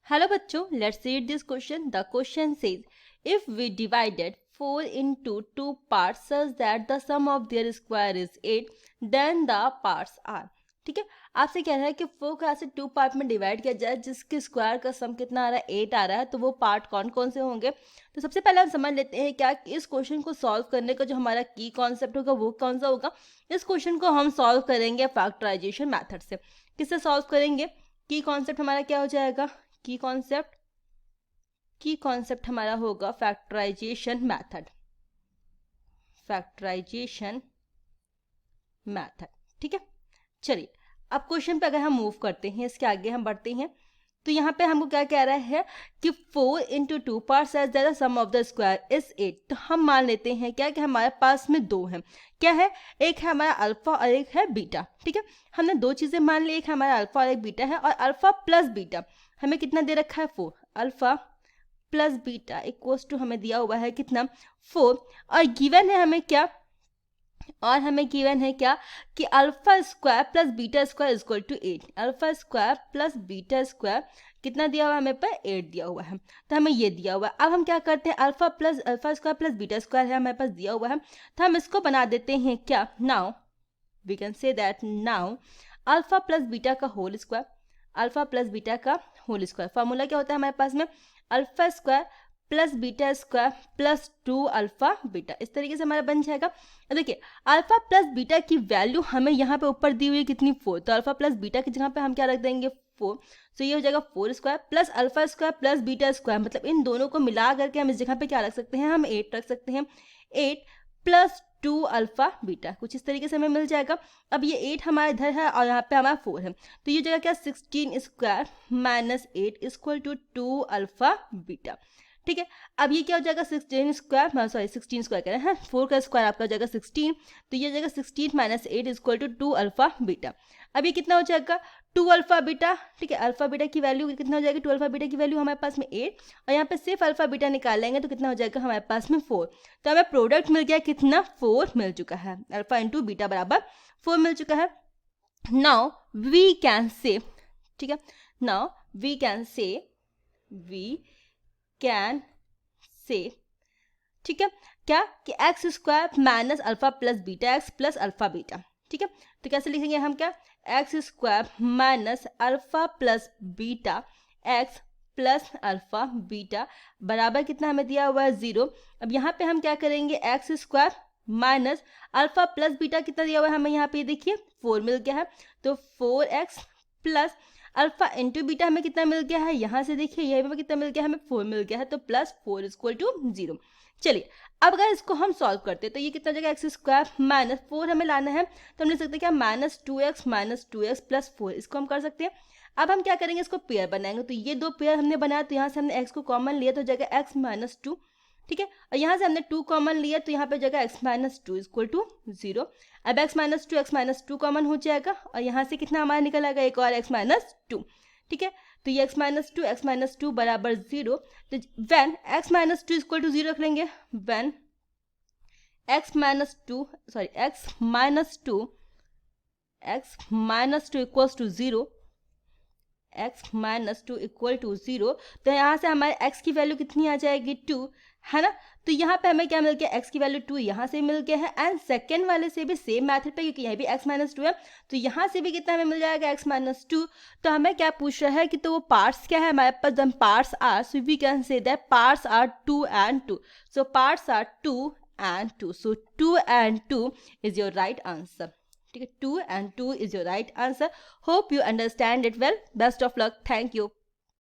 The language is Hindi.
Hello बच्चों, let's read this question. The question says, if we divided 4 into 2 parts such that the sum of their square is 8, then the parts are. ठीक है, आपसे कह रहा है कि 4 को ऐसे 2 पार्ट में डिवाइड किया जाए जिसके स्क्वायर का सम कितना आ रहा है, 8 आ रहा है, तो वो पार्ट कौन कौन से होंगे। तो सबसे पहले हम समझ लेते हैं क्या इस क्वेश्चन को सॉल्व करने का जो हमारा की कॉन्सेप्ट होगा वो कौन सा होगा। इस क्वेश्चन को हम सॉल्व करेंगे फैक्टराइजेशन मेथड से। किससे सॉल्व करेंगे? की कॉन्सेप्ट हमारा क्या हो जाएगा? की कॉन्सेप्ट हमारा होगा फैक्टराइजेशन मैथड। ठीक है, चलिए अब क्वेश्चन पे अगर हम मूव करते हैं, इसके आगे हम बढ़ते हैं, तो यहाँ पे हमको क्या कह रहा है कि 4 into 2 parts as the sum of the square is 8। तो हम मान लेते हैं क्या कि हमारे पास में दो हैं। क्या है? एक है हमारा अल्फा और एक है बीटा। ठीक है, हमने दो चीजें मान ली, एक हमारा अल्फा और एक बीटा है, और अल्फा प्लस बीटा हमें कितना दे रखा है? 4। Alpha plus beta equals to हमें दिया हुआ है कितना? 4। और गिवन है हमें क्या? और हमें गिवन है क्या कि alpha square plus beta square is equal to 8। Alpha square plus beta square कितना दिया हुआ है? हमें पर 8 दिया हुआ है, तो हमें ये दिया हुआ है। अब हम क्या करते हैं, alpha square plus beta square है हमारे पास दिया हुआ है, तो हम इसको बना देते हैं क्या? Now we can say that now alpha plus beta का whole square, alpha plus beta का होल स्क्वायर फॉर्मूला क्या होता है हमारे पास में? Alpha square plus beta square plus 2 alpha beta. इस तरीके से हमारा बन जाएगा। देखिए अल्फा प्लस बीटा की वैल्यू हमें यहाँ पे ऊपर दी हुई है कितनी? 4। तो अल्फा प्लस बीटा की जगह पे हम क्या रख देंगे? 4। तो ये हो जाएगा 4 square plus alpha square plus beta square, मतलब इन दोनों को मिला करके हम इस जगह पे क्या रख सकते हैं? हम 8 रख सकते हैं। 8 प्लस 2 अल्फा बीटा, कुछ इस तरीके से हमें मिल जाएगा। अब ये 8 हमारा इधर है और यहाँ पे हमारा 4 है, तो ये जगह क्या? 16 square minus 8 equal to 2 alpha beta. ठीक है, अब ये क्या हो जाएगा? 16 स्क्वायर, सॉरी 16 स्क्वायर कह रहे हैं, 4 का स्क्वायर आपका हो जाएगा 16, तो ये जाएगा 16 minus 8 equal to 2 alpha beta. अब ये कितना हो जाएगा? 2 अल्फा बीटा। ठीक है, अल्फा बीटा की वैल्यू कितना हो जाएगी? 2 अल्फा बीटा की वैल्यू हमारे पास में 8, और यहाँ पे सिर्फ अल्फा बीटा निकालेंगे तो कितना हो जाएगा हमारे पास में? 4। तो हमें प्रोडक्ट मिल गया कितना? 4 मिल चुका है। अल्फा इंटू बीटा बराबर 4 मिल चुका है। नाउ वी कैन से, ठीक है, नाउ वी कैन से, ठीक है, क्या कि x square minus alpha plus beta x plus alpha beta. ठीक है, तो कैसे लिखेंगे हम? क्या? X square minus alpha plus beta x plus alpha beta बराबर कितना हमें दिया हुआ है? 0। अब यहाँ पे हम क्या करेंगे? X square minus alpha plus beta कितना दिया हुआ है हमें? यहाँ पे देखिए 4 मिल गया है, तो 4x plus alpha into beta हमें कितना मिल गया है? यहाँ से देखिए ये हमें कितना मिल गया है? हमें 4 मिल गया है, तो प्लस 4 इक्वल टू 0। चलिए अब अगर इसको हम सॉल्व करते हैं तो ये कितना जगह? एक्स स्क्वायर माइनस 4 हमें लाना है, तो हम लिख सकते हैं क्या? -2x प्लस 4, इसको हम कर सकते हैं। अब हम क्या करेंगे? इसको पेयर बनाएंगे, तो ये दो पेयर हमने बनाया, तो यहाँ से हमने x को कॉमन लिया तो जगह x माइनस 2। ठीक है, और यहाँ से हमने 2 कॉमन लिया तो यहाँ पे जगह x माइनस 2 इक्वल टू 0। अब x माइनस 2 कॉमन हो जाएगा, और यहाँ से कितना हमारा निकल आएगा? एक और x माइनस 2। ठीक है, तो ये x माइनस 2 बराबर 0। तो when x minus 2 equal to 0 रख लेंगे, when x minus 2 equals to 0, x minus 2 equal to 0, तो यहाँ से हमारे x की वैल्यू कितनी आ जाएगी? 2, है ना। तो यहाँ पे हमें क्या मिल गया? x की वैल्यू 2 यहाँ से मिल गया है, एंड सेकेंड वाले से भी सेम मेथड पे, क्योंकि यह भी x माइनस 2 है, तो यहाँ से भी कितना हमें मिल जाएगा? x minus 2। तो हमें क्या पूछ रहा है कि तो वो पार्ट्स क्या है हमारे पास? The parts are, so we can say that parts are 2 and 2, so parts are 2 and 2, so 2 and 2 is your right answer. ठीक है, 2 and 2 is your right answer. Hope you understand it well. Best of luck. Thank you.